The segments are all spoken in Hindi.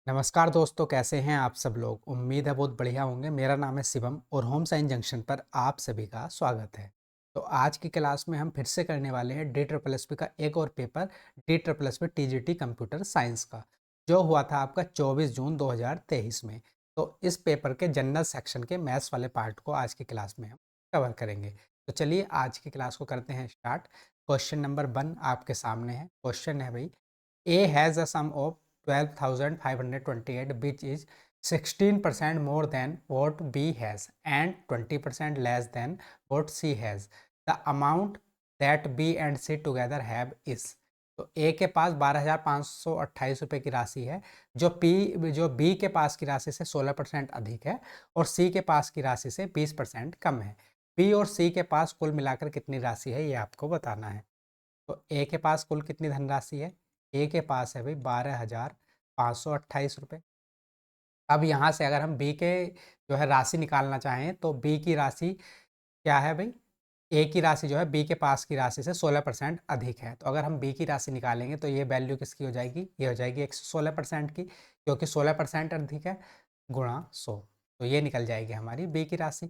नमस्कार दोस्तों, कैसे हैं आप सब लोग। उम्मीद है बहुत बढ़िया होंगे। मेरा नाम है शिवम और होम साइंस जंक्शन पर आप सभी का स्वागत है। तो आज की क्लास में हम फिर से करने वाले हैं डी ट्रिपल एस पी का एक और paper, D triple S P TGT computer science का, जो हुआ था आपका 24 जून 2023 में। तो इस पेपर के जनरल सेक्शन के मैथ्स वाले पार्ट को आज की क्लास में हम कवर करेंगे। तो चलिए आज की क्लास को करते हैं स्टार्ट। क्वेश्चन नंबर 1 आपके सामने है। क्वेश्चन है भाई, A has a sum of 12,528 which is 16% more than what B has and 20% less than what C has. The amount that B and C together have is. तो A के पास 12,528 रुपये की राशि है, जो B के पास की राशि से 16% अधिक है और C के पास की राशि से 20% कम है। B और C के पास कुल मिलाकर कितनी राशि है ये आपको बताना है। तो ए के पास कुल कितनी धनराशि है? ए के पास है भाई 12,528 रुपये। अब यहाँ से अगर हम बी के जो है राशि निकालना चाहें तो बी की राशि क्या है भाई? ए की राशि जो है बी के पास की राशि से 16% अधिक है। तो अगर हम बी की राशि निकालेंगे तो ये वैल्यू किसकी हो जाएगी? ये हो जाएगी 116% की, क्योंकि 16% अधिक है गुणा 100। तो ये निकल जाएगी हमारी बी की राशि।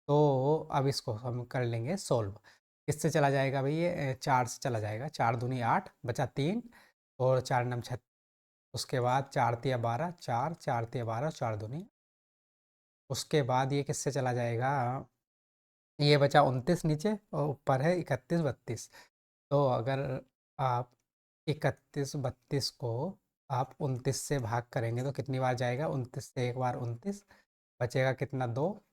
तो अब इसको हम कर लेंगे सोल्व। किससे चला जाएगा भाई? ये 4 से चला जाएगा। 4 दूनी 8 बचा 3 और 4 नम 6। उसके बाद 4 तिया 12, 4 4 तिया 12, 4 दूनी। उसके बाद ये किससे चला जाएगा? ये बचा 29 नीचे और ऊपर है 31 32। तो अगर आप 31 32 को आप 29 से भाग करेंगे तो कितनी बार जाएगा? 29 से एक बार 29, बचेगा कितना? 2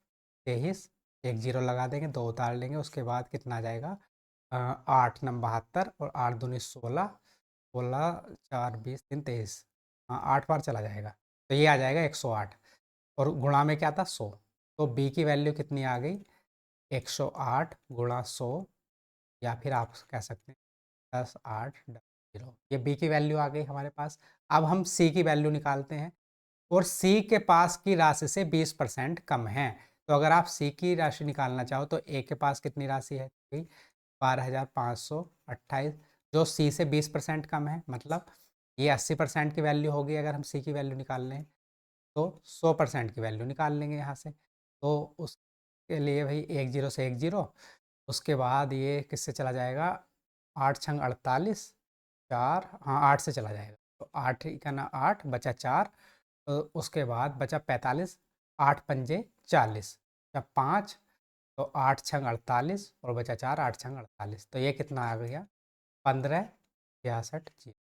23, एक जीरो लगा देंगे, 2 उतार लेंगे। उसके बाद कितना आ जाएगा? 8 नम 72 और 8 दूनी 16, 16 4 20 3 23। हाँ, 8 बार चला जाएगा। तो ये आ जाएगा 108 और गुणा में क्या था? 100। तो बी की वैल्यू कितनी आ गई? 108 गुणा 100, या फिर आप कह सकते हैं 10,800। ये बी की वैल्यू आ गई हमारे पास। अब हम सी की वैल्यू निकालते हैं और सी के पास की राशि से 20% कम है। तो अगर आप सी की राशि निकालना चाहो तो ए के पास कितनी राशि है? 12,528, जो सी से 20% कम है। मतलब ये 80% की वैल्यू होगी। अगर हम सी की वैल्यू निकाल लें तो 100% की वैल्यू निकाल लेंगे यहाँ से। तो उसके लिए भाई एक जीरो से एक जीरो। उसके बाद ये किससे चला जाएगा? 8 छंग 48, 4, हाँ 8 से चला जाएगा। तो 8 का ना 8 बचा 4। तो उसके बाद बचा 45, 8 पंजे 40, जब 5, तो 8 छंग 48 और बचा 4, 8 छंग 48। तो ये कितना आ गया? 15,66 जी,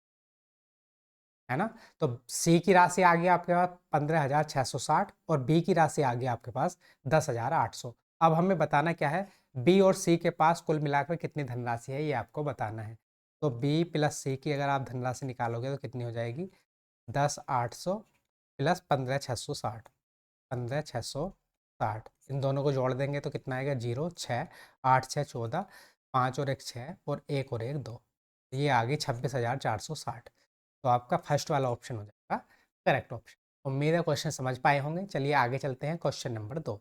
है ना। तो सी की राशि आ गई आपके पास 15,660 और बी की राशि आ गई आपके पास 10,800। अब हमें बताना क्या है? बी और सी के पास कुल मिलाकर कितनी धनराशि है ये आपको बताना है। तो बी प्लस सी की अगर आप धनराशि निकालोगे तो कितनी हो जाएगी? 10,800 प्लस 15,660, 15,660। इन दोनों को जोड़ देंगे तो कितना आएगा? 0 6 8 6 14, 5 और 1 6 और 1 और 1 2। ये आ गई 26,460। तो आपका फर्स्ट वाला ऑप्शन हो जाएगा करेक्ट ऑप्शन। उम्मीद है क्वेश्चन समझ पाए होंगे। चलिए आगे चलते हैं। Question number 2।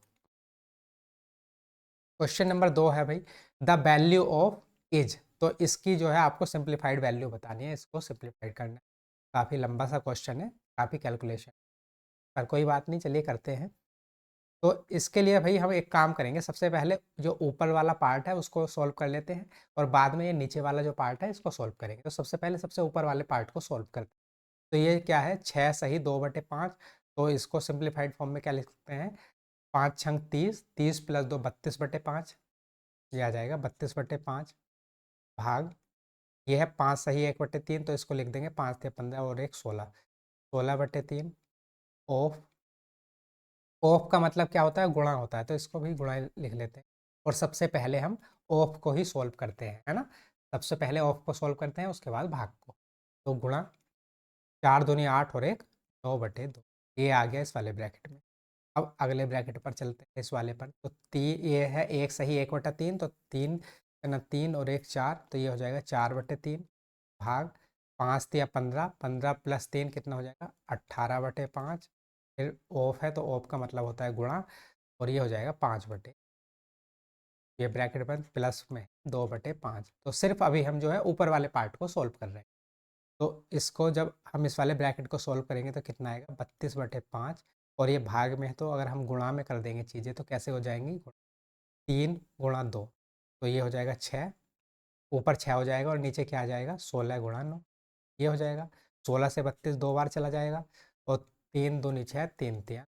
क्वेश्चन नंबर 2 है भाई, द वैल्यू ऑफ इज। तो इसकी जो है आपको सिंप्लीफाइड वैल्यू बतानी है, इसको सिंप्लीफाइड करना है। काफ़ी लंबा सा क्वेश्चन है, काफ़ी कैलकुलेशन, पर कोई बात नहीं, चलिए करते हैं। तो इसके लिए भाई हम एक काम करेंगे। सबसे पहले जो ऊपर वाला पार्ट है उसको सॉल्व कर लेते हैं और बाद में ये नीचे वाला जो पार्ट है इसको सॉल्व करेंगे। तो सबसे पहले सबसे ऊपर वाले पार्ट को सॉल्व करते हैं। तो ये क्या है? 6 सही 2/5। तो इसको सिंप्लीफाइड फॉर्म में क्या लिख सकते हैं? 5 छंग 30, 30 प्लस 2 32/5। ये आ जाएगा 32/5 भाग, ये है 5 सही 1/3। तो इसको लिख देंगे 5 × 15 और 1 16, 16/3। ऑफ, ऑफ का मतलब क्या होता है? गुणा होता है, तो इसको भी गुणा लिख लेते हैं। और सबसे पहले हम ऑफ को ही सोल्व करते हैं, है ना। सबसे पहले ऑफ को सोल्व करते हैं, उसके बाद भाग को। तो गुणा 4 दूनी 8 और 1 9/2। ये आ गया इस वाले ब्रैकेट में। अब अगले ब्रैकेट पर चलते हैं, इस वाले पर। तो ये है एक सही 1/3, तो 3 ना 3 और 1 4, तो ये हो जाएगा 4/3 भाग 5 या 15, 15 प्लस 3 कितना हो जाएगा? 18/5। फिर ऑफ है तो ऑफ का मतलब होता है गुणा, और ये हो जाएगा 5/, ये ब्रैकेट बंद, प्लस में 2/5। तो सिर्फ अभी हम जो है ऊपर वाले पार्ट को सॉल्व कर रहे हैं। तो इसको जब हम इस वाले ब्रैकेट को सोल्व करेंगे तो कितना आएगा 32/5 और ये भाग में है तो अगर हम गुणा में कर देंगे चीज़ें तो कैसे हो जाएंगी 3 गुणा 2 तो ये हो जाएगा 6 ऊपर 6 हो जाएगा और नीचे क्या आ जाएगा 16 गुणा 9 ये हो जाएगा 16 से 32 दो बार चला जाएगा और 3 दूनी 6 3 तिया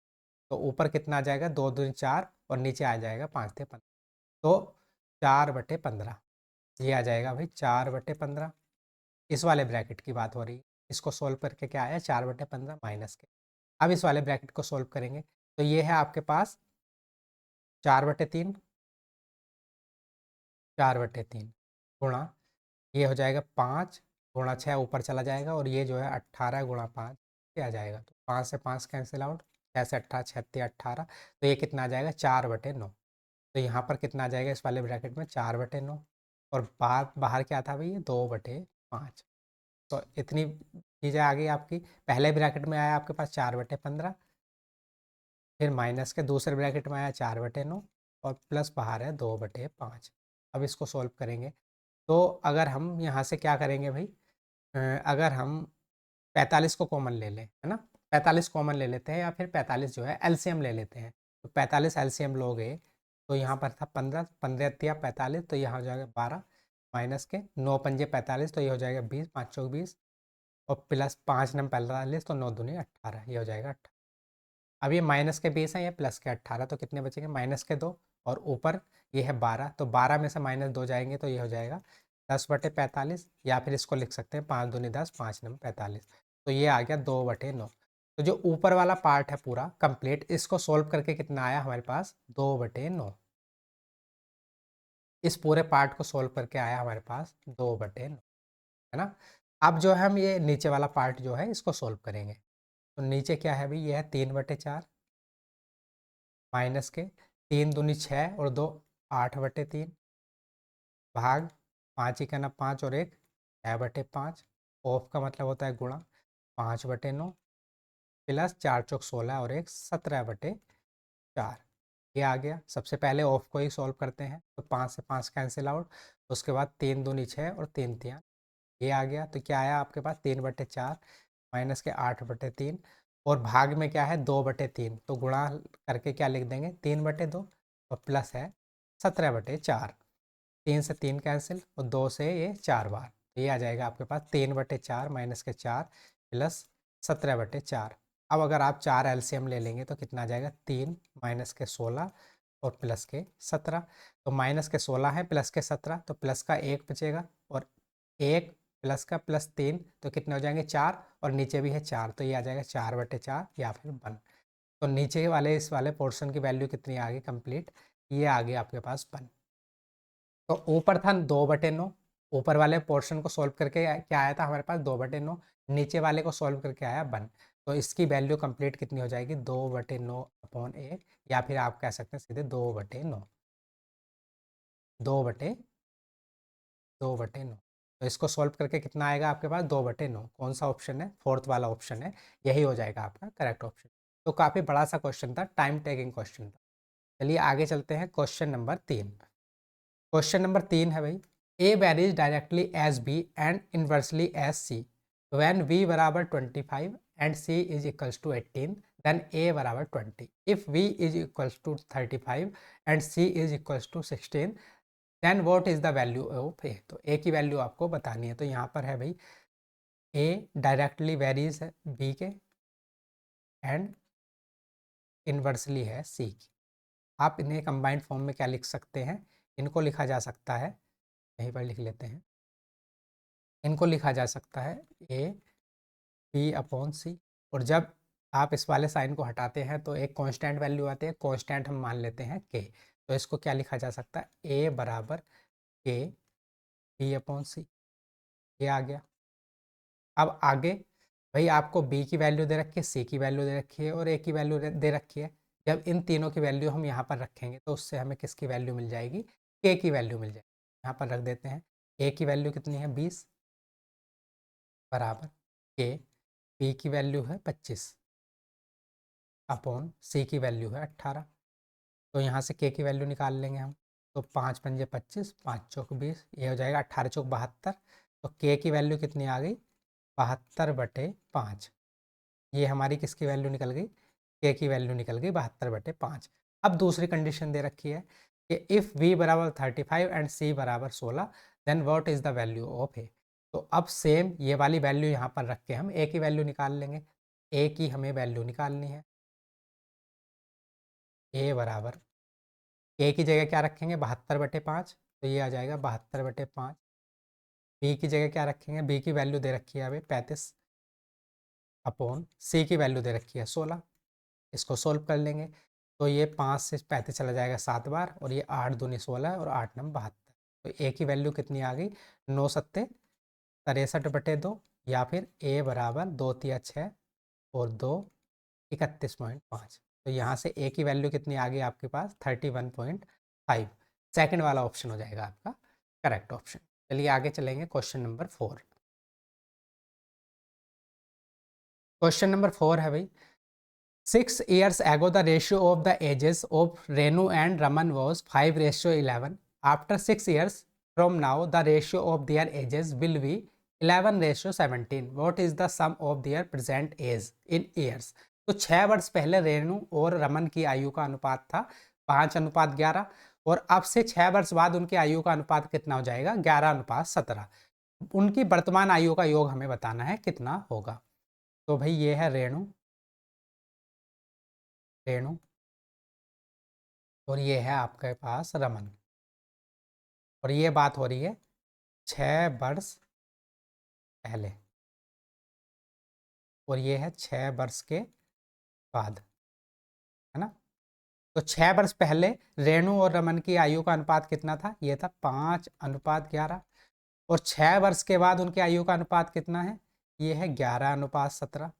तो ऊपर कितना आ जाएगा 2 दूनी 4 और नीचे आ जाएगा 5 ते 15 तो 4/15 ये आ जाएगा भाई 4/15 इस वाले ब्रैकेट की बात हो रही है इसको सोल्व करके क्या आया 4/15 माइनस के अब इस वाले ब्रैकेट को सोल्व करेंगे तो ये है आपके पास 4/3 4/3 गुणा ये हो जाएगा 5 गुणा 6 ऊपर चला जाएगा और ये जो है 18 गुणा 5 ये आ जाएगा तो 5 से 5 कैंसिल आउट 6 से 18 36 18 तो ये कितना आ जाएगा 4/9 तो यहाँ पर कितना आ जाएगा इस वाले ब्रैकेट में 4/9 और बाहर बाहर क्या था भाई ये 2/5 तो इतनी चीज़ें आ गई आपकी पहले ब्रैकेट में आया आपके पास 4/15 फिर माइनस के दूसरे ब्रैकेट में आया 4/9 और प्लस बाहर है 2/5 अब इसको सॉल्व करेंगे तो अगर हम यहाँ से क्या करेंगे भाई अगर हम 45 को कॉमन ले लें है ना 45 कॉमन ले लेते हैं या फिर 45 जो है एलसीएम ले लेते हैं तो 45 एलसीएम लोगे तो यहाँ पर था 15 15 या 45 तो यहाँ हो जाएगा 12 माइनस के 9 पंजे 45 तो ये हो जाएगा 20 5 चौक 20 और प्लस 5 नम 45 तो 9 दूनी 18 ये हो जाएगा 18 अब ये माइनस के 20 है ये प्लस के 18 तो कितने बचेंगे माइनस के 2 और ऊपर ये है 12 तो 12 में से -2 जाएंगे तो ये हो जाएगा 10/45 या फिर इसको लिख सकते हैं 5 दूनी 10 5 नम 45 तो ये आ गया 2/9 तो जो ऊपर वाला पार्ट है पूरा कंप्लीट इसको सोल्व करके कितना आया हमारे पास 2/9 इस पूरे पार्ट को सोल्व करके आया हमारे पास 2/9 है ना अब जो है हम ये नीचे वाला पार्ट जो है इसको सोल्व करेंगे तो नीचे क्या है भाई ये है 3/4 माइनस के 3 दूनी 6 और 2 8/3 भाग 5 ही करना 5 और 1 6/5 ऑफ का मतलब होता है गुणा 5/9 प्लस 4 चौक 16 और 1 17/4 ये आ गया सबसे पहले ऑफ को ही सॉल्व करते हैं तो 5 से 5 कैंसिल आउट उसके बाद 3 दूनी 6 और 3 तिया ये आ गया तो क्या आया आपके पास 3/4 माइनस के 8/3 और भाग में क्या है 2/3 तो गुणा करके क्या लिख देंगे 3/2 और प्लस है 17/4 3 से 3 कैंसिल और 2 से ये 4 बार तो ये आ जाएगा आपके पास 3/4 माइनस के 4 प्लस 17/4 अब अगर आप 4 एलसीएम ले लेंगे तो कितना आ जाएगा 3 माइनस के 16 और प्लस के 17 तो माइनस के 16 है प्लस के 17 तो प्लस का 1 बचेगा और 1 प्लस का प्लस 3 तो कितने हो जाएंगे 4 और नीचे भी है 4 तो ये आ जाएगा 4/4 या फिर 1 तो नीचे वाले इस वाले पोर्शन की वैल्यू कितनी आ गई कंप्लीट ये आ गई आपके पास 1 तो ऊपर था 2/9 ऊपर वाले पोर्शन को सॉल्व करके क्या आया था हमारे पास 2/9 नीचे वाले को सॉल्व करके आया 1 तो इसकी वैल्यू कंप्लीट कितनी हो जाएगी 2/9/1 या फिर आप कह सकते हैं सीधे 2/9 2/9 तो इसको सॉल्व करके कितना आएगा आपके पास 2/9 कौन सा ऑप्शन है फोर्थ वाला ऑप्शन है यही हो जाएगा आपका करेक्ट ऑप्शन तो काफ़ी बड़ा सा क्वेश्चन था टाइम टेकिंग क्वेश्चन था चलिए आगे चलते हैं क्वेश्चन नंबर 3 है भाई A varies directly as B and inversely as C. When V बराबर 25 and C is equals to 18, then A बराबर 20. If V is equals to 35 and C is equals to 16, then what is the value of A? तो A की वैल्यू आपको बतानी है तो यहाँ पर है भाई A डायरेक्टली वेरीज है B के एंड इन्वर्सली है C की आप इन्हें कंबाइंड फॉर्म में क्या लिख सकते हैं इनको लिखा जा सकता है यहीं पर लिख लेते हैं इनको लिखा जा सकता है ए P/C और जब आप इस वाले साइन को हटाते हैं तो एक कांस्टेंट वैल्यू आती है कांस्टेंट हम मान लेते हैं के तो इसको क्या लिखा जा सकता है ए बराबर के P/C ये आ गया अब आगे भाई आपको बी की वैल्यू दे रखी है सी की वैल्यू दे रखी है और ए की वैल्यू दे रखी है जब इन तीनों की वैल्यू हम यहाँ पर रखेंगे तो उससे हमें किसकी वैल्यू मिल जाएगी के की वैल्यू मिल जाएगी यहाँ पर रख देते हैं ए की वैल्यू कितनी है 20 बराबर के पी की वैल्यू है 25 अपॉन सी की वैल्यू है 18 तो यहाँ से के की वैल्यू निकाल लेंगे हम तो 5 पंजे 25 5 चौक 20 ये हो जाएगा 18 चौक 72 तो के की वैल्यू कितनी आ गई 72/5। ये हमारी किसकी वैल्यू निकल गई, के की वैल्यू निकल गई 72/5। अब दूसरी कंडीशन दे रखी है कि इफ़ v बराबर 35 एंड c बराबर 16 then what is the value of A. तो अब सेम ये वाली वैल्यू यहाँ पर रख के हम ए की वैल्यू निकाल लेंगे। ए की हमें वैल्यू निकालनी है। ए बराबर ए की जगह क्या रखेंगे 72/5, तो ये आ जाएगा 72/5। बी की जगह क्या रखेंगे, बी की वैल्यू दे रखी है अभी 35 अपॉन सी की वैल्यू दे रखी है 16। इसको सोल्व कर लेंगे तो ये 5 से 35 चला जाएगा 7 बार, और ये 8 दूनी 16 और 8 नम 72। तो ए की वैल्यू कितनी आ गई 9 सत्ते 63/2, या फिर ए बराबर 2 तिया 6 और 2 31.5। तो यहाँ से ए की वैल्यू कितनी आ गई आपके पास 31.5। सेकंड वाला ऑप्शन हो जाएगा आपका करेक्ट ऑप्शन। चलिए आगे चलेंगे क्वेश्चन नंबर 4। क्वेश्चन नंबर 4 है भाई, 6 years ago the ratio of the ages of Renu and Raman was 5:11. After 6 years from now the ratio of their ages will be 11:17. What is the sum of their present age in years? तो 6 वर्ष पहले रेणु और रमन की आयु का अनुपात था 5:11, और अब से 6 वर्ष बाद उनकी आयु का अनुपात कितना हो जाएगा 11:17। उनकी वर्तमान आयु का योग हमें बताना है कितना होगा। तो भाई ये है रेणु और ये है आपके पास रमन, और ये बात हो रही है 6 वर्ष पहले, और ये है 6 वर्ष के बाद, है ना। तो 6 वर्ष पहले रेणु और रमन की आयु का अनुपात कितना था, ये था 5:11, और 6 वर्ष के बाद उनकी आयु का अनुपात कितना है, ये है 11:17।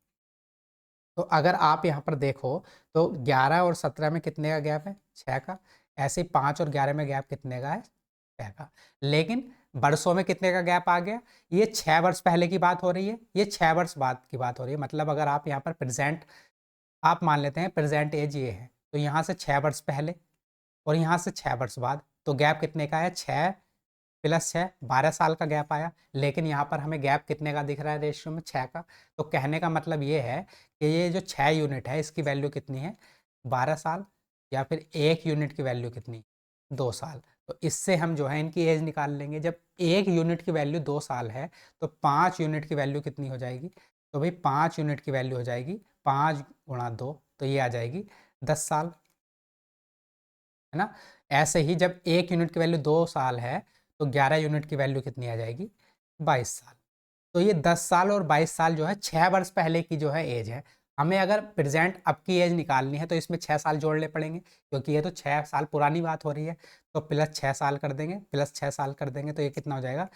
तो अगर आप यहाँ पर देखो तो 11 और 17 में कितने का गैप है 6 का, ऐसे ही 5 और 11 में गैप कितने का है 6 का। लेकिन वर्षों में कितने का गैप आ गया, ये 6 वर्ष पहले की बात हो रही है, ये 6 वर्ष बाद की बात हो रही है। मतलब अगर आप यहाँ पर प्रेजेंट आप मान लेते हैं प्रेजेंट एज ये है, तो यहाँ से 6 वर्ष पहले और यहाँ से 6 वर्ष बाद, तो गैप कितने का है 6 + 6 12 साल का गैप आया। लेकिन यहाँ पर हमें गैप कितने का दिख रहा है रेशियो में 6 का। तो कहने का मतलब ये है कि ये जो 6 यूनिट है इसकी वैल्यू कितनी है 12 साल, या फिर 1 यूनिट की वैल्यू कितनी 2 साल। तो इससे हम जो है इनकी एज निकाल लेंगे। जब 1 यूनिट की वैल्यू 2 साल है तो 5 यूनिट की वैल्यू कितनी हो जाएगी, तो भाई 5 यूनिट की वैल्यू हो जाएगी 5 × 2, तो ये आ जाएगी 10 साल, है ना। ऐसे ही जब 1 यूनिट की वैल्यू 2 साल है तो 11 यूनिट की वैल्यू कितनी आ जाएगी 22 साल। तो ये 10 साल और 22 साल जो है 6 वर्ष पहले की जो है एज है। हमें अगर प्रेजेंट अब की एज निकालनी है तो इसमें 6 साल जोड़ने पड़ेंगे, क्योंकि ये तो 6 साल पुरानी बात हो रही है। तो +6 साल कर देंगे, +6 साल कर देंगे तो ये कितना हो जाएगा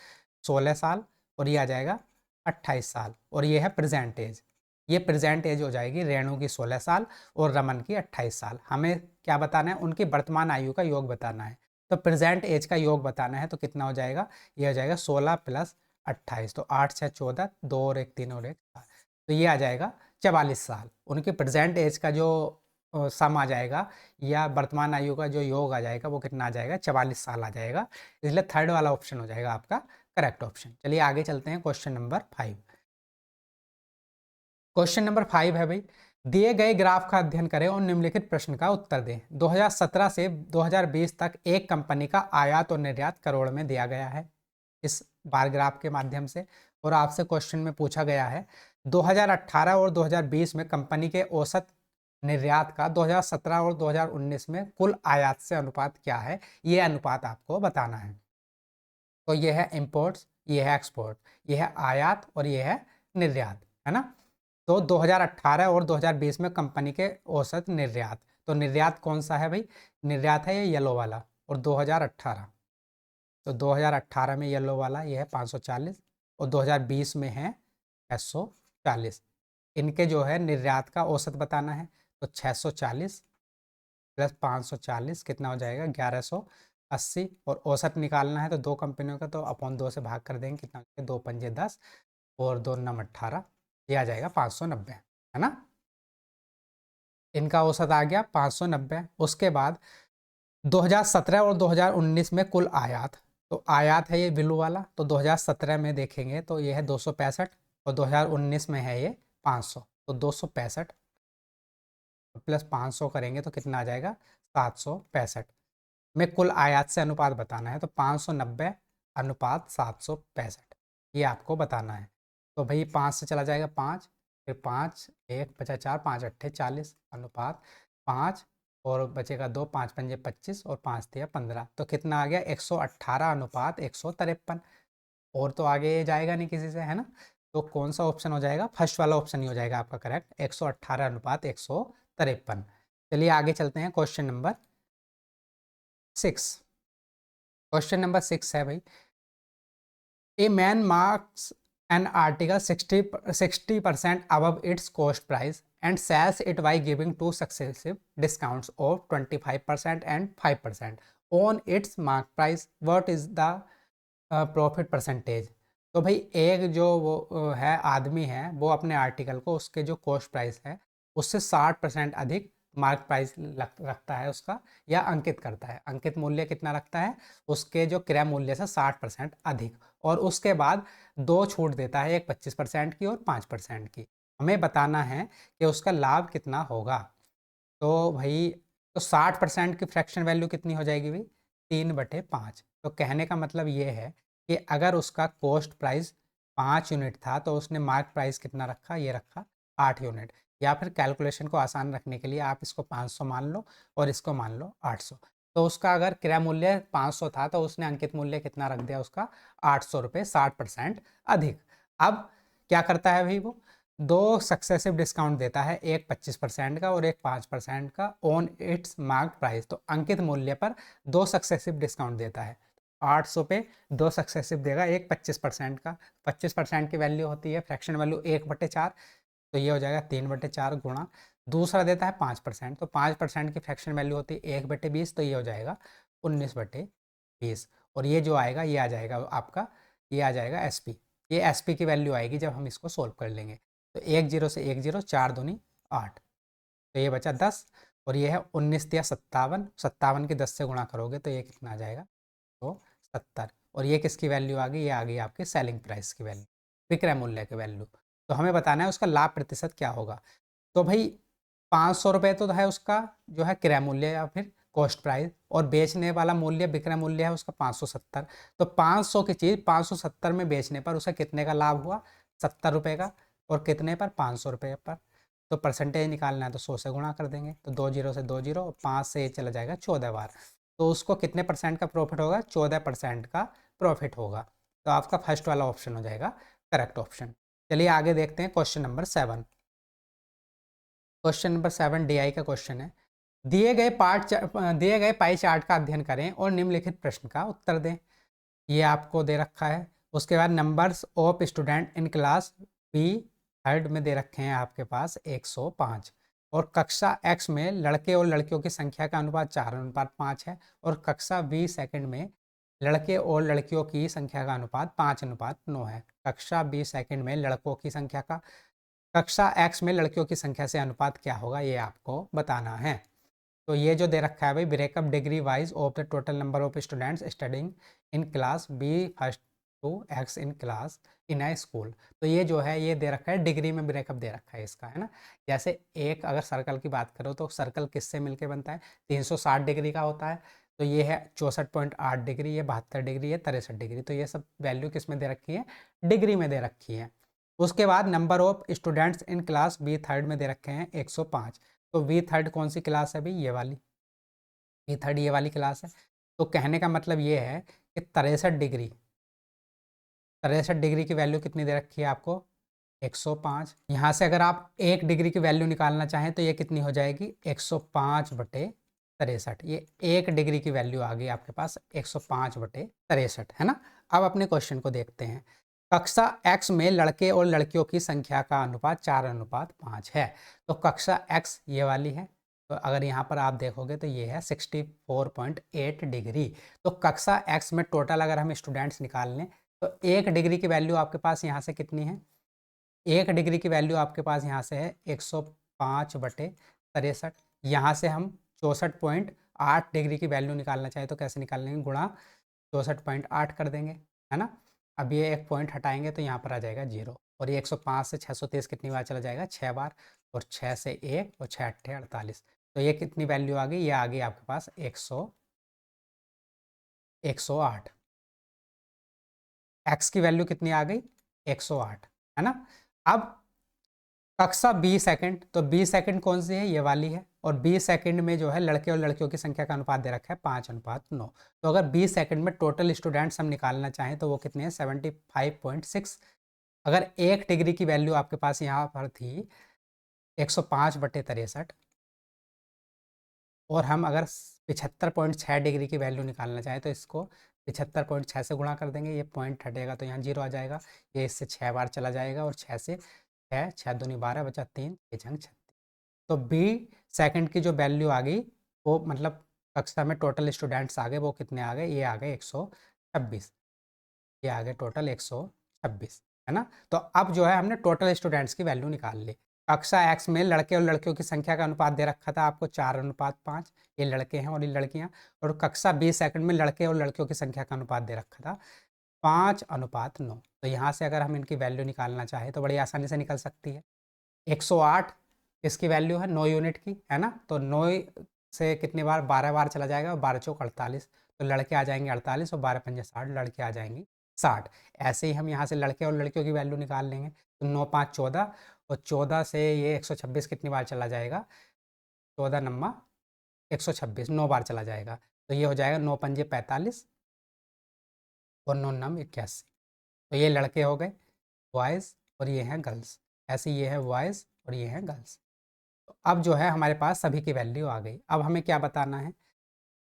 16 साल, और ये आ जाएगा 28 साल, और ये है प्रेजेंट एज। ये प्रेजेंट एज हो जाएगी रेणु की 16 साल और रमन की 28 साल। हमें क्या बताना है, उनकी वर्तमान आयु का योग बताना है। तो प्रेजेंट एज का योग बताना है तो कितना हो जाएगा, ये हो जाएगा 16 + 28, तो 8 × 6 = 14, 2 और 1 3 और 1 4, तो ये आ जाएगा 44 साल। उनके प्रेजेंट एज का जो सम आ जाएगा या वर्तमान आयु का जो योग आ जाएगा वो कितना आ जाएगा 44 साल आ जाएगा। इसलिए थर्ड वाला ऑप्शन हो जाएगा आपका करेक्ट ऑप्शन। चलिए आगे चलते हैं क्वेश्चन नंबर 5। क्वेश्चन नंबर 5 है भाई, दिए गए ग्राफ का अध्ययन करें और निम्नलिखित प्रश्न का उत्तर दें। 2017 से 2020 तक एक कंपनी का आयात और निर्यात करोड़ में दिया गया है इस बार ग्राफ के माध्यम से, और आपसे क्वेश्चन में पूछा गया है 2018 और 2020 में कंपनी के औसत निर्यात का 2017 और 2019 में कुल आयात से अनुपात क्या है, ये अनुपात आपको बताना है। तो ये है इंपोर्ट्स, ये है एक्सपोर्ट, ये है आयात और ये है निर्यात, है ना। तो 2018 और 2020 में कंपनी के औसत निर्यात, तो निर्यात कौन सा है भाई, निर्यात है ये येलो वाला, और 2018, तो 2018 में येलो वाला ये है 540 और 2020 में है 640। इनके जो है निर्यात का औसत बताना है, तो 640 + 540 कितना हो जाएगा 1180, और औसत निकालना है तो दो कंपनियों का तो अपॉन 2 से भाग कर देंगे, कितना हो जाएगा 2 पंजे 10 और 2 9 18, ये आ जाएगा 590, है ना। इनका औसत आ गया 590। उसके बाद 2017 और 2019 में कुल आयात, तो आयात है ये ब्लू वाला, तो 2017 में देखेंगे तो ये है 265 और 2019 में है ये 500, तो 265 प्लस 500 करेंगे तो कितना आ जाएगा 765 में कुल आयात से अनुपात बताना है, तो 590 अनुपात 765 ये आपको बताना है। तो भाई 5 से चला जाएगा 5, फिर 5 1 बचा 4, 5 अट्ठे 40 अनुपात 5 और बचेगा 2, 5 पंजे 25 और 5 दिया 15, तो कितना आ गया 118 अनुपात 153। और तो आगे जाएगा नहीं किसी से, है ना। तो कौन सा ऑप्शन हो जाएगा, फर्स्ट वाला ऑप्शन ही हो जाएगा आपका करेक्ट, 118 अनुपात 153। चलिए आगे चलते हैं क्वेश्चन नंबर 6। क्वेश्चन नंबर 6 है भाई, a man marks an article 60% above its cost price and sells it by giving two successive discounts of 25% and 5% on its mark price. What is the profit percentage? तो भाई एक जो वो है आदमी है, वो अपने आर्टिकल को उसके जो कॉस्ट प्राइस है उससे 60% अधिक मार्क प्राइस रखता है उसका, या अंकित करता है। अंकित मूल्य कितना रखता है, उसके जो क्रय मूल्य से 60% अधिक, और उसके बाद दो छूट देता है, एक 25% की और 5% की। हमें बताना है कि उसका लाभ कितना होगा। तो भाई तो 60% की फ्रैक्शन वैल्यू कितनी हो जाएगी भाई, 3/5। तो कहने का मतलब ये है कि अगर उसका कॉस्ट प्राइस 5 यूनिट था तो उसने मार्क प्राइस कितना रखा, ये रखा 8 यूनिट। या फिर कैलकुलेशन को आसान रखने के लिए आप इसको 500 मान लो और इसको मान लो 800। तो उसका अगर क्रय मूल्य 500 था तो उसने अंकित मूल्य कितना रख दिया उसका, 800 रुपये, 60% अधिक। अब क्या करता है भाई, वो दो सक्सेसिव डिस्काउंट देता है, एक 25% का और एक 5% का ऑन इट्स मार्क प्राइस। तो अंकित मूल्य पर दो सक्सेसिव डिस्काउंट देता है, 800 पे दो सक्सेसिव देगा, एक 25% का। 25% की वैल्यू होती है फ्रैक्शन वैल्यू 1/4, तो ये हो जाएगा 3/4 गुणा। दूसरा देता है 5%, तो 5% की फ्रैक्शन वैल्यू होती है 1/20, तो ये हो जाएगा 19/20। और ये जो आएगा ये आ जाएगा आपका, ये आ जाएगा एसपी। ये एसपी की वैल्यू आएगी जब हम इसको सोल्व कर लेंगे। तो 1 0 से 1 0, 4 दूनी 8, तो ये बचा 10, और ये है 19 या 57, 57 की 10 से गुणा करोगे तो ये कितना आ जाएगा, तो 70। और ये किसकी वैल्यू आ गई, ये आ गई आपके सेलिंग प्राइस की वैल्यू, विक्रय मूल्य की वैल्यू। तो हमें बताना है उसका लाभ प्रतिशत क्या होगा। तो भाई 500 रुपये तो है उसका जो है क्रय मूल्य या फिर कॉस्ट प्राइस, और बेचने वाला मूल्य विक्रय मूल्य है उसका 570। तो 500 की चीज़ 570 में बेचने पर उसे कितने का लाभ हुआ, 70 रुपये का, और कितने पर, 500 रुपये पर। तो परसेंटेज निकालना है तो 100 से गुणा कर देंगे, तो 2 0 से 2 0, 5 से ये चला जाएगा 14 बार। तो उसको कितने परसेंट का प्रॉफिट होगा, 14% का प्रॉफिट होगा। तो आपका फर्स्ट वाला ऑप्शन हो जाएगा करेक्ट ऑप्शन। चलिए आगे देखते हैं question number 7। Question number 7 DI का क्वेश्चन है, दिए गए पाई चार्ट का अध्ययन करें और निम्नलिखित प्रश्न का उत्तर दें। ये आपको दे रखा है। उसके बाद numbers of student in class B third में दे रखे हैं आपके पास 105, और कक्षा एक्स में लड़के और लड़कियों की संख्या का अनुपात 4:5 है, और कक्षा बी सेकंड में लड़के और लड़कियों की संख्या का अनुपात 5:9 है। कक्षा बी सेकंड में लड़कों की संख्या का कक्षा एक्स में लड़कियों की संख्या से अनुपात क्या होगा, ये आपको बताना है। तो ये जो दे रखा है भाई, breakup degree wise of the total number of students studying in class B first to X in class in a school. तो ये जो है ये दे रखा है, डिग्री में ब्रेकअप दे रखा है इसका, है ना। जैसे एक अगर सर्कल की बात करो तो सर्कल किससे मिलके बनता है, 360 डिग्री का होता है। तो ये है 64.8 डिग्री, ये 72 डिग्री, ये 63 डिग्री। तो ये सब वैल्यू किस में दे रखी है, डिग्री में दे रखी है। उसके बाद number of students in class B third में दे रखे हैं 105। तो वी थर्ड कौन सी क्लास है भाई, ये वाली, वी थर्ड ये वाली क्लास है। तो कहने का मतलब ये है कि 63 डिग्री की वैल्यू कितनी दे रखी है आपको, 105। यहाँ से अगर आप 1 डिग्री की वैल्यू निकालना चाहें तो ये कितनी हो जाएगी, 105/63। ये 1 डिग्री की वैल्यू आ गई आपके पास 105/63, है ना। अब अपने क्वेश्चन को देखते हैं। कक्षा एक्स में लड़के और लड़कियों की संख्या का अनुपात 4:5 है। तो कक्षा एक्स ये वाली है, तो अगर यहाँ पर आप देखोगे तो ये है 64.8 डिग्री। तो कक्षा एक्स में टोटल अगर हम स्टूडेंट्स निकाल लें तो 1 डिग्री की वैल्यू आपके पास यहाँ से कितनी है, 1 डिग्री की वैल्यू आपके पास यहाँ से है 105/63। यहाँ से हम 64.8 डिग्री की वैल्यू निकालना चाहे तो कैसे निकाल लेंगे, गुणा 64.8 कर देंगे, है ना। अब ये एक पॉइंट हटाएंगे तो यहाँ पर आ जाएगा 0। और ये 105 से 630 कितनी बार चला जाएगा? 6 बार। और 6 से 1 और 6 अट्ठे 48। तो ये कितनी वैल्यू आ गई? ये आ गई आपके पास 108। एक्स की वैल्यू कितनी आ गई? 108, है ना। अब कक्षा 20 सेकंड, तो 20 सेकंड कौन सी है? ये वाली है। और 20 सेकंड में जो है लड़के और लड़कियों की संख्या का अनुपात दे रखा है 5:9। तो अगर 20 सेकंड में टोटल स्टूडेंट्स हम निकालना चाहें तो वो कितने हैं? 75.6। अगर 1 डिग्री की वैल्यू आपके पास यहाँ पर थी 105/63, और हम अगर 75.6 डिग्री की वैल्यू निकालना चाहें तो इसको 75.6 से गुणा कर देंगे, ये पॉइंट हटेगा तो यहाँ 0 आ जाएगा। ये इससे 6 बार चला जाएगा, और 6 से 6, 6 दूनी 12 बचा 3, 36। तो 20 सेकंड की जो वैल्यू आ गई वो मतलब कक्षा में टोटल स्टूडेंट्स आ गए, वो कितने आ गए? ये आ गए 126। ये आ गए टोटल 126, है ना। तो अब जो है हमने टोटल स्टूडेंट्स की वैल्यू निकाल ली। कक्षा एक्स में लड़के और लड़कियों की संख्या का अनुपात दे रखा था आपको 4:5, ये लड़के हैं और ये लड़कियां। और कक्षा 20 सेकंड में लड़के और लड़कियों की संख्या का अनुपात दे रखा था 5:9। तो यहाँ से अगर हम इनकी वैल्यू निकालना चाहें तो बड़ी आसानी से निकल सकती है। 108 इसकी वैल्यू है 9 यूनिट की, है ना। तो 9 से कितनी बार? 12 बार चला जाएगा, और 12 चौक 48। तो लड़के आ जाएंगे 48, और 12 पंजे 60, लड़के आ जाएंगे 60। ऐसे ही हम यहाँ से लड़के और लड़कियों की वैल्यू निकाल लेंगे। तो 9 5 14, और 14 से ये 126 कितनी बार चला जाएगा? 14 नम्मा 126, 9 बार चला जाएगा। तो ये हो जाएगा 9 पंजे 45, और 9 नम 81। तो ये लड़के हो गए बॉयज़, और ये हैं गर्ल्स। ऐसे ये है बॉयज़ और ये हैं गर्ल्स। तो अब जो है हमारे पास सभी की वैल्यू आ गई। अब हमें क्या बताना है?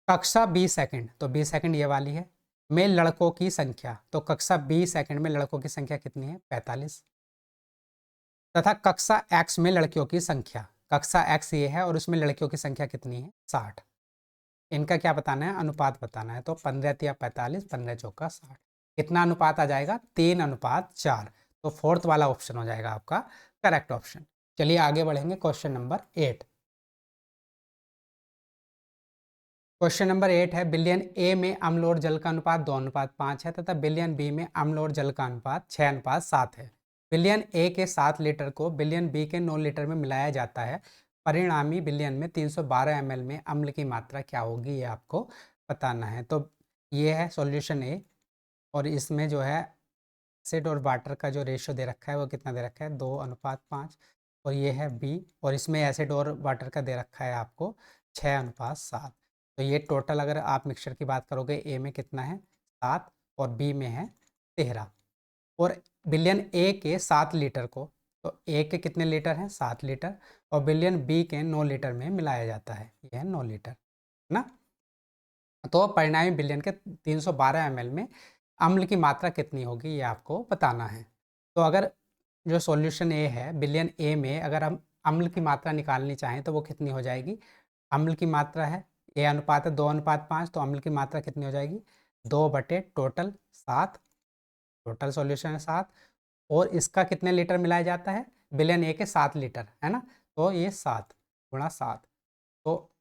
कक्षा 20 सेकंड, तो 20 सेकंड ये वाली है, में लड़कों की संख्या। तो कक्षा 20 सेकंड में लड़कों की संख्या कितनी है? 45। तथा कक्षा एक्स में लड़कियों की संख्या, कक्षा एक्स ये है और उसमें लड़कियों की संख्या कितनी है? 60। इनका क्या बताना है? अनुपात बताना है। तो 15 या 45, 15 चौका 60। कितना अनुपात आ जाएगा? 3:4। तो फोर्थ वाला ऑप्शन हो जाएगा आपका करेक्ट ऑप्शन। चलिए आगे बढ़ेंगे। Question number 8। क्वेश्चन नंबर 8 है, बिलियन ए में अम्ल और जल का अनुपात 2:5 है, तथा बिलियन बी में अम्ल और जल का अनुपात 6:7 है। बिलियन ए के 7 लीटर को बिलियन बी के 9 लीटर में मिलाया जाता है। परिणामी बिलियन में 312 ml में अम्ल की मात्रा क्या होगी? ये आपको बताना है। तो ये है सॉल्यूशन ए, और इसमें जो है एसिड और वाटर का जो रेशियो दे रखा है वो कितना दे रखा है? 2:5। और ये है बी, और इसमें एसिड और वाटर का दे रखा है आपको 6:7। तो ये टोटल अगर आप मिक्सचर की बात करोगे, ए में कितना है? 7, और बी में है 13। और बिलियन ए के 7 लीटर को, तो ए के कितने लीटर हैं? 7 लीटर, और बिलियन बी के 9 लीटर में मिलाया जाता है, ये है 9 लीटर, है ना। तो परिणामी बिलियन के 312 ml में अम्ल की मात्रा कितनी होगी? ये आपको बताना है। तो अगर जो सॉल्यूशन ए है, बिलियन ए में अगर हम अम्ल की मात्रा निकालनी चाहें तो वो कितनी हो जाएगी? अम्ल की मात्रा है, ए अनुपात है 2:5, तो अम्ल की मात्रा कितनी हो जाएगी? 2 बटे टोटल 7। टोटल सॉल्यूशन है 7, और इसका कितने लीटर मिलाया जाता है? बिलियन ए के 7 लीटर, है ना। तो ये 7 गुणा 7। तो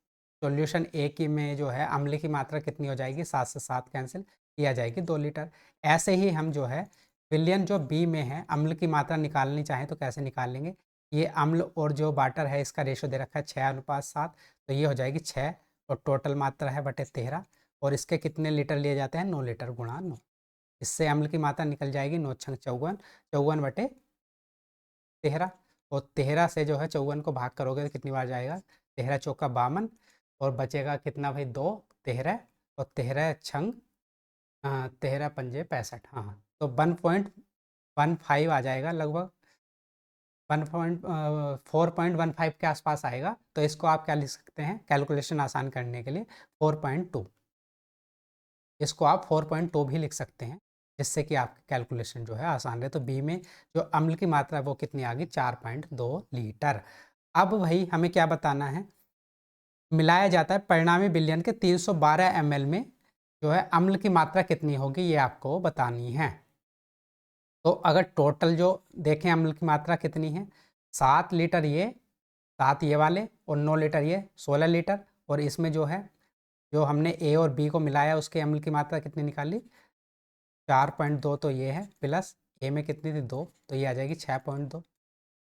सॉल्यूशन ए की में जो है अम्ल की मात्रा कितनी हो जाएगी? 7 से 7 कैंसिल किया जाएगी, 2 लीटर। ऐसे ही हम जो है बिलियन जो बी में है अम्ल की मात्रा निकालनी चाहें तो कैसे निकाल लेंगे? ये अम्ल और जो वाटर है इसका रेशो दे रखा है 6:7, तो ये हो जाएगी 6, और टोटल मात्रा है बटे 13, और इसके कितने लीटर लिए जाते हैं? 9 लीटर गुणा 9। इससे अम्ल की मात्रा निकल जाएगी 9 छंग 54, 54 बटे 13। और 13 से जो है 54 को भाग करोगे तो कितनी बार जाएगा? 13 चौका 52, और बचेगा कितना भाई? 2, 13, और 13 छंग 13 पंजे 65। हाँ, तो 1.15 आ जाएगा लगभग, 4.15 के आसपास आएगा। तो इसको आप क्या लिख सकते हैं कैलकुलेशन आसान करने के लिए? 4.2। इसको आप 4.2 भी लिख सकते हैं, जिससे कि आपकी कैलकुलेशन जो है आसान रहे। तो बी में जो अम्ल की मात्रा है वो कितनी आ गई? 4.2 लीटर। अब भाई हमें क्या बताना है? मिलाया जाता है परिणामी बिलियन के 312 ml में जो है अम्ल की मात्रा कितनी होगी? ये आपको बतानी है। तो अगर टोटल जो देखें अम्ल की मात्रा कितनी है? 7 लीटर ये, 7 ये वाले, और 9 लीटर ये, 16 लीटर। और इसमें जो है जो हमने ए और बी को मिलाया उसके अम्ल की मात्रा कितनी निकाली? 4.2, तो ये है प्लस ए में कितनी थी 2, तो ये आ जाएगी 6.2।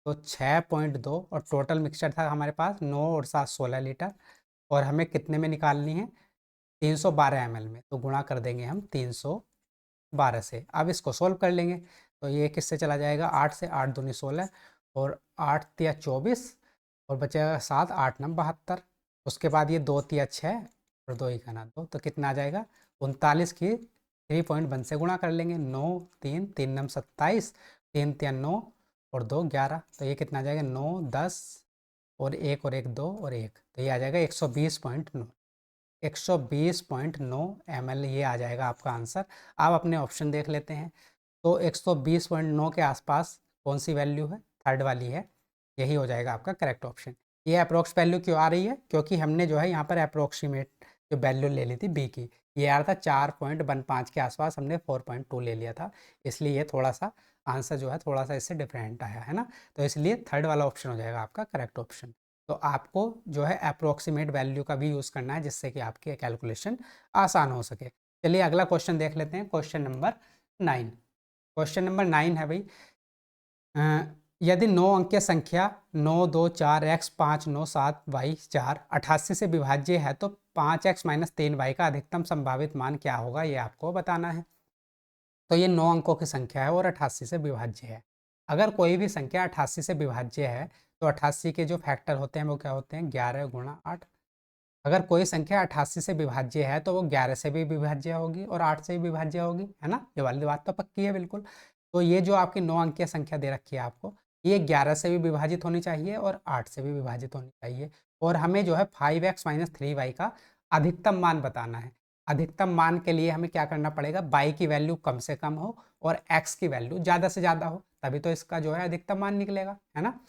तो 6.2 और टोटल मिक्सचर था हमारे पास 9 और 7 16 लीटर, और हमें कितने में निकालनी है 312 ml में, तो गुणा कर देंगे हम 312 से। अब इसको सोल्व कर लेंगे, तो ये किससे चला जाएगा 8 से, 8 दूनी 16 और 8 तिया 24 और बचेगा 7, 8 नम 72। उसके बाद ये 2 तिया 6 और 2 ही खाना 2, तो कितना आ जाएगा 39 की 3.1 से गुणा कर लेंगे। 9 3 3 नम 27, 3 तिया 9 और 2 11, तो ये कितना आ जाएगा 9 10 और 1 और 1 2 और 1, तो ये आ जाएगा 120.9। 120.9 ml ये आ जाएगा आपका आंसर। आप अपने ऑप्शन देख लेते हैं, तो 120.9 के आसपास कौन सी वैल्यू है, थर्ड वाली है, यही हो जाएगा आपका करेक्ट ऑप्शन। ये अप्रोक्स वैल्यू क्यों आ रही है, क्योंकि हमने जो है यहाँ पर अप्रोक्सीमेट जो वैल्यू ले ली थी बी की, ये आ रहा था 4.15 के आसपास, हमने 4.2 ले लिया था, इसलिए ये थोड़ा सा आंसर जो है थोड़ा सा इससे डिफरेंट आया है ना, तो इसलिए थर्ड वाला ऑप्शन हो जाएगा आपका करेक्ट ऑप्शन। तो आपको जो है अप्रोक्सीमेट वैल्यू का भी यूज़ करना है, जिससे कि आपकी कैलकुलेशन आसान हो सके। चलिए अगला क्वेश्चन देख लेते हैं, क्वेश्चन नंबर 9। क्वेश्चन नंबर 9 है भाई, यदि 9 अंकीय संख्या 9 2 4 x 5 9 7 y 4 88 से विभाज्य है, तो 5x - 3y का अधिकतम संभावित मान क्या होगा, ये आपको बताना है। तो ये 9 अंकों की संख्या है और 88 से विभाज्य है। अगर कोई भी संख्या 88 से विभाज्य है, तो 88 के जो फैक्टर होते हैं वो क्या होते हैं 11 गुणा 8। अगर कोई संख्या 88 से विभाज्य है, तो वो 11 से भी विभाज्य होगी और 8 से भी विभाज्य होगी, है ना, ये वाली बात तो पक्की है बिल्कुल। तो ये जो आपकी 9 अंकीय संख्या दे रखी है आपको, ये 11 से भी विभाजित होनी चाहिए और 8 से भी विभाजित होनी चाहिए, और हमें जो है 5x - 3y का अधिकतम मान बताना है। अधिकतम मान के लिए हमें क्या करना पड़ेगा, y की वैल्यू कम से कम हो और x की वैल्यू ज़्यादा से ज़्यादा हो, तभी तो इसका जो है अधिकतम मान निकलेगा, है ना।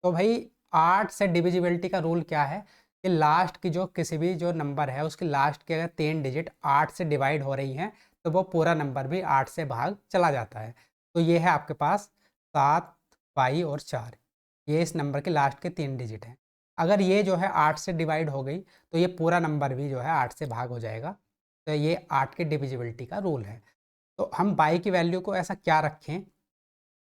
तो भाई 8 से डिविजिबिलिटी का रूल क्या है कि लास्ट की जो किसी भी जो नंबर है उसकी लास्ट के अगर 3 डिजिट 8 से डिवाइड हो रही हैं, तो वो पूरा नंबर भी 8 से भाग चला जाता है। तो ये है आपके पास 7 y और 4, ये इस नंबर के लास्ट के 3 डिजिट हैं। अगर ये जो है 8 से डिवाइड हो गई, तो ये पूरा नंबर भी जो है 8 से भाग हो जाएगा। तो ये 8 के डिविजिबिलिटी का रूल है। तो हम y की वैल्यू को ऐसा क्या रखें,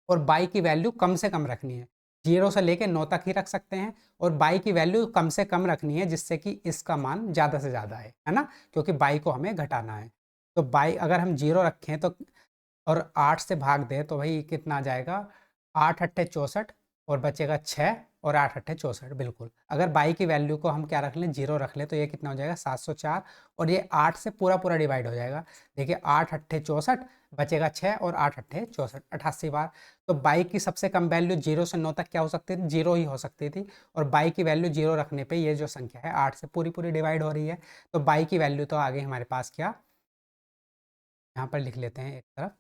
और y की वैल्यू कम से कम रखनी है, 0 से लेके 9 तक ही रख सकते हैं, और y की वैल्यू कम से कम रखनी है जिससे कि इसका मान ज़्यादा से ज़्यादा है ना, क्योंकि y को हमें घटाना है। तो y अगर हम 0 रखें तो और 8 से भाग दें, तो भाई कितना आ जाएगा 8 अट्ठे 64 और बचेगा 6 और 8 अट्ठे 64 बिल्कुल। अगर y की वैल्यू को हम क्या रख लें 0 रख लें, तो ये कितना हो जाएगा 704, और ये 8 से पूरा पूरा डिवाइड हो जाएगा। देखिए 8 अट्ठे 64 बचेगा 6 और 8 अट्ठे 64, 88 बार। तो y की सबसे कम वैल्यू 0 से 9 तक क्या हो सकती थी, 0 ही हो सकती थी, और y की वैल्यू 0 रखने पे ये जो संख्या है 8 से पूरी पूरी डिवाइड हो रही है। तो y की वैल्यू तो आ गई हमारे पास क्या, यहाँ पर लिख लेते हैं एक तरफ,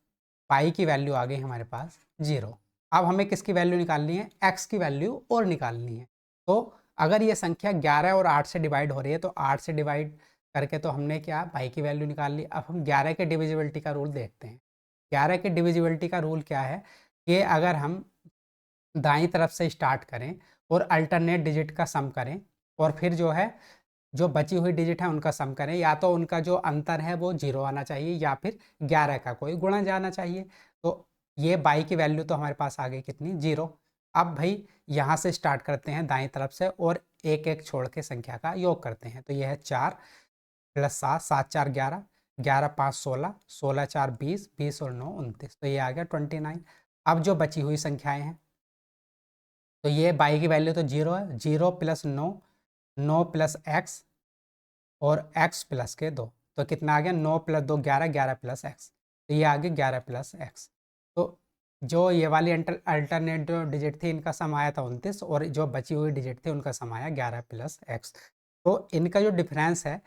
पाई की वैल्यू आ गई हमारे पास 0। अब हमें किसकी वैल्यू निकालनी है, x की वैल्यू और निकालनी है। तो अगर ये संख्या 11 और 8 से डिवाइड हो रही है, तो 8 से डिवाइड करके तो हमने क्या पाई की वैल्यू निकाल ली। अब हम 11 के डिविजिबिलिटी का रूल देखते हैं। 11 के डिविजिबिलिटी का रूल क्या है कि अगर हम दाईं तरफ से स्टार्ट करें और अल्टरनेट डिजिट का सम करें, और फिर जो है जो बची हुई डिजिट है उनका सम करें, या तो उनका जो अंतर है वो 0 आना चाहिए या फिर 11 का कोई गुणा जाना चाहिए। तो ये y की वैल्यू तो हमारे पास आ गई कितनी 0। अब भाई यहाँ से स्टार्ट करते हैं दाईं तरफ से और एक एक छोड़ के संख्या का योग करते हैं। तो ये है 4 + 7 7 4 11, 11 5 16, 16 4 20, 20 और 9 29, तो ये आ गया 29। अब जो बची हुई संख्याएं हैं, तो ये y की वैल्यू तो 0 है, 0 + 9, 9 + x और x प्लस के 2, तो कितना आ गया 9 + 2 11, 11 + x, तो ये आ गया 11 + x। तो जो ये वाली अल्टरनेट जो डिजिट थी इनका सम आया था 29, और जो बची हुई डिजिट थी उनका सम आया 11 + x। तो इनका जो डिफरेंस है,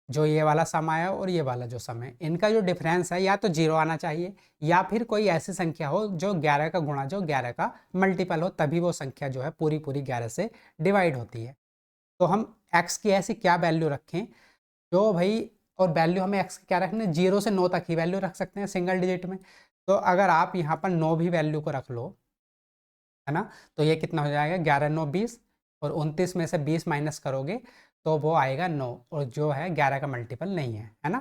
जो ये वाला सम आया और ये वाला जो सम है, इनका जो डिफरेंस है या तो 0 आना चाहिए, या फिर कोई ऐसी संख्या हो जो 11 का गुणा जो 11 का मल्टीपल हो, तभी वो संख्या जो है पूरी पूरी 11 से डिवाइड होती है। तो हम x की ऐसी क्या वैल्यू रखें जो भाई, और वैल्यू हमें x की क्या रखनी है 0 से 9 तक ही वैल्यू रख सकते हैं सिंगल डिजिट में। तो अगर आप यहाँ पर 9 भी वैल्यू को रख लो, है ना, तो ये कितना हो जाएगा 11 9 20, और 29 में से 20 माइनस करोगे तो वो आएगा 9, और जो है 11 का मल्टीपल नहीं है ना।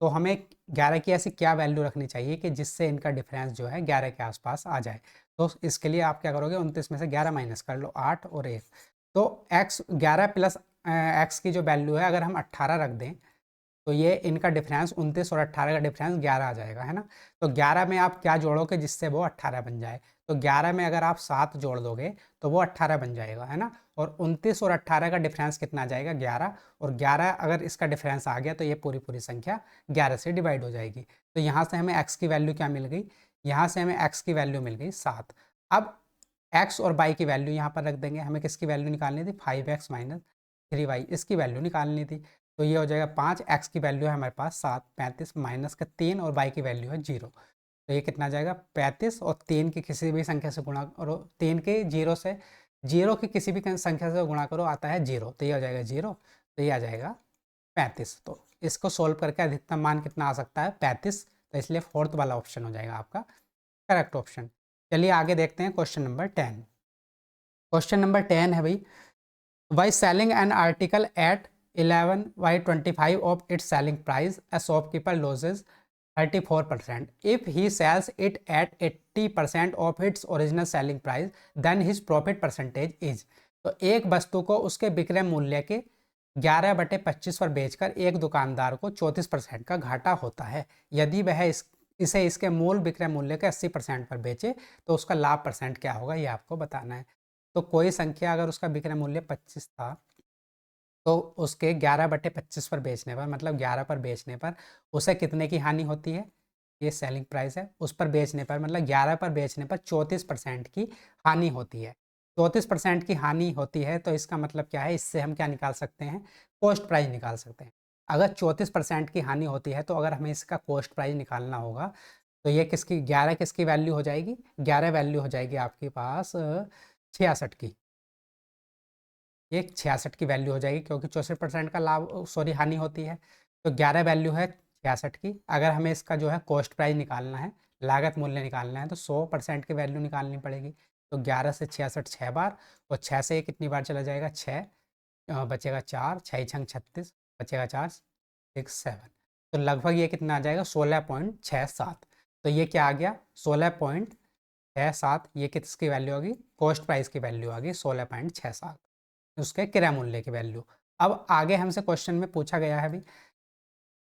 तो हमें 11 की ऐसी क्या वैल्यू रखनी चाहिए कि जिससे इनका डिफरेंस जो है 11 के आसपास आ जाए। तो इसके लिए आप क्या करोगे, 29 में से 11 माइनस कर लो, 8 और 1। तो x 11 प्लस x की जो वैल्यू है अगर हम 18 रख दें तो ये इनका डिफरेंस 29 और 18 का डिफरेंस 11 आ जाएगा, है ना। तो 11 में आप क्या जोड़ोगे जिससे वो 18 बन जाए, तो 11 में अगर आप 7 जोड़ दोगे तो वो 18 बन जाएगा, है ना। और 29 और 18 का डिफरेंस कितना आ जाएगा, 11। और 11 अगर इसका डिफरेंस आ गया तो ये पूरी पूरी संख्या 11 से डिवाइड हो जाएगी। तो यहाँ से हमें x की वैल्यू क्या मिल गई, यहाँ से हमें x की वैल्यू मिल गई 7। अब x और y की वैल्यू यहाँ पर रख देंगे। हमें किसकी वैल्यू निकालनी थी, 5x माइनस 3y, इसकी वैल्यू निकालनी थी। तो ये हो जाएगा 5, x की वैल्यू है हमारे पास 7, 35 माइनस का 3 और y की वैल्यू है 0। तो ये कितना आ जाएगा, 35 और 3 की किसी भी संख्या से गुणा करो, 3 के 0 से, 0 की किसी भी संख्या से गुणा करो आता है 0, तो ये हो जाएगा 0, तो ये आ जाएगा 35। तो इसको सोल्व करके अधिकतम मान कितना आ सकता है, 35। तो इसलिए फोर्थ वाला ऑप्शन हो जाएगा आपका करेक्ट ऑप्शन। चलिए आगे देखते हैं क्वेश्चन नंबर 10। क्वेश्चन नंबर 10 है भाई, By selling an article at 11/25 of its selling price, a shopkeeper loses 34%. If he sells it at 80% of its original selling price, then his profit percentage is। तो एक वस्तु को उसके विक्रय मूल्य के 11/25 पर बेचकर एक दुकानदार को 34% का घाटा होता है। यदि वह इसे इसके मूल विक्रय मूल्य के 80% पर बेचे तो उसका लाभ परसेंट क्या होगा, ये आपको बताना है। तो कोई संख्या अगर उसका विक्रय मूल्य 25 था तो उसके 11/25 पर बेचने पर, मतलब 11 पर बेचने पर उसे कितने की हानि होती है, ये सेलिंग प्राइस है, उस पर बेचने पर मतलब 11 पर बेचने पर 34% की हानि होती है। 34% की हानि होती है तो इसका मतलब क्या है, इससे हम क्या निकाल सकते हैं, कॉस्ट प्राइस निकाल सकते हैं। अगर 34% की हानि होती है तो अगर हमें इसका कॉस्ट प्राइस निकालना होगा तो ये किसकी, 11 किसकी वैल्यू हो जाएगी, 11 वैल्यू हो जाएगी आपके पास 66 की। ये 66 की वैल्यू हो जाएगी क्योंकि 64% का लाभ सॉरी हानि होती है। तो 11 वैल्यू है 66 की। अगर हमें इसका जो है कॉस्ट प्राइस निकालना है, लागत मूल्य निकालना है, तो 100% की वैल्यू निकालनी पड़ेगी। तो 11 से 66 6 बार, और 6 से ये कितनी बार चला जाएगा, 6 बचेगा 4, 6 छंग 36, बचेगा 4 6 7। तो लगभग ये कितना आ जाएगा, 16.67। तो ये क्या आ गया, 16.67। ये किसकी वैल्यू होगी, कॉस्ट प्राइस की वैल्यू आ गई 16.67, उसके क्रय मूल्य की वैल्यू। अब आगे हमसे क्वेश्चन में पूछा गया है भी,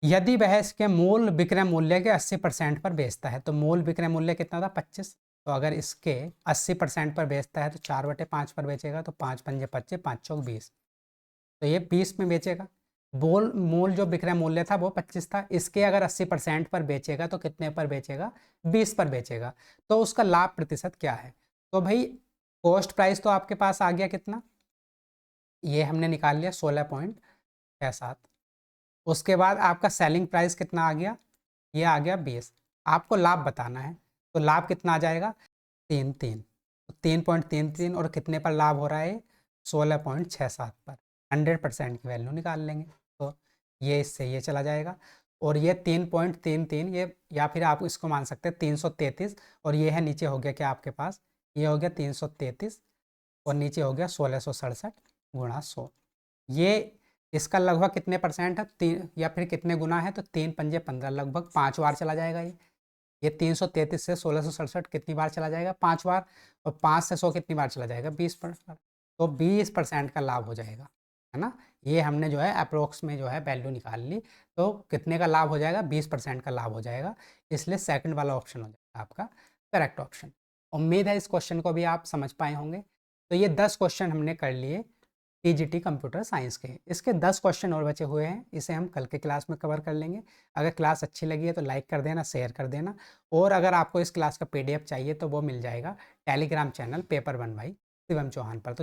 यदि वह इसके मूल विक्रय मूल्य के 80% पर बेचता है, तो मूल विक्रय मूल्य कितना था, 25। तो अगर इसके 80% पर बेचता है तो 4/5 पर बेचेगा, तो 5 पंजे 25, 5 चौक 20, तो ये 20 में बेचेगा। मूल जो विक्रय मूल्य था वो 25 था, इसके अगर 80% पर बेचेगा तो कितने पर बेचेगा, 20 पर बेचेगा। तो उसका लाभ प्रतिशत क्या है, तो भाई कॉस्ट प्राइस तो आपके पास आ गया कितना, ये हमने निकाल लिया 16.67। उसके बाद आपका सेलिंग प्राइस कितना आ गया, ये आ गया 20। आपको लाभ बताना है, तो लाभ कितना आ जाएगा, 3 3.33, और कितने पर लाभ हो रहा है, 16.67 पर। 100% की वैल्यू निकाल लेंगे तो ये इससे ये चला जाएगा, और ये 3.33, ये या फिर आप इसको मान सकते हैं 333, और ये है नीचे हो गया क्या आपके पास, ये हो गया 333, और नीचे हो गया 1667 गुणा 100। ये इसका लगभग कितने परसेंट है, तीन या फिर कितने गुना है, तो 3 पंजे 15, लगभग 5 बार चला जाएगा ये 333 से 1667 कितनी बार चला जाएगा, 5 बार। और 5 से 100 कितनी बार चला जाएगा, 20%। तो 20% का लाभ हो जाएगा, है ना। ये हमने जो है अप्रोक्स में जो है वैल्यू निकाल ली, तो कितने का लाभ हो जाएगा, 20% का लाभ हो जाएगा। इसलिए सेकंड वाला ऑप्शन हो जाएगा आपका करेक्ट ऑप्शन। उम्मीद है इस क्वेश्चन को भी आप समझ पाए होंगे। तो ये 10 क्वेश्चन हमने कर लिए टीजीटी कंप्यूटर साइंस के। इसके 10 क्वेश्चन और बचे हुए हैं, इसे हम कल के क्लास में कवर कर लेंगे। अगर क्लास अच्छी लगी है तो लाइक कर देना, शेयर कर देना, और अगर आपको इस क्लास का पीडीएफ चाहिए तो वो मिल जाएगा टेलीग्राम चैनल पेपर 1 भाई शिवम चौहान पर। तो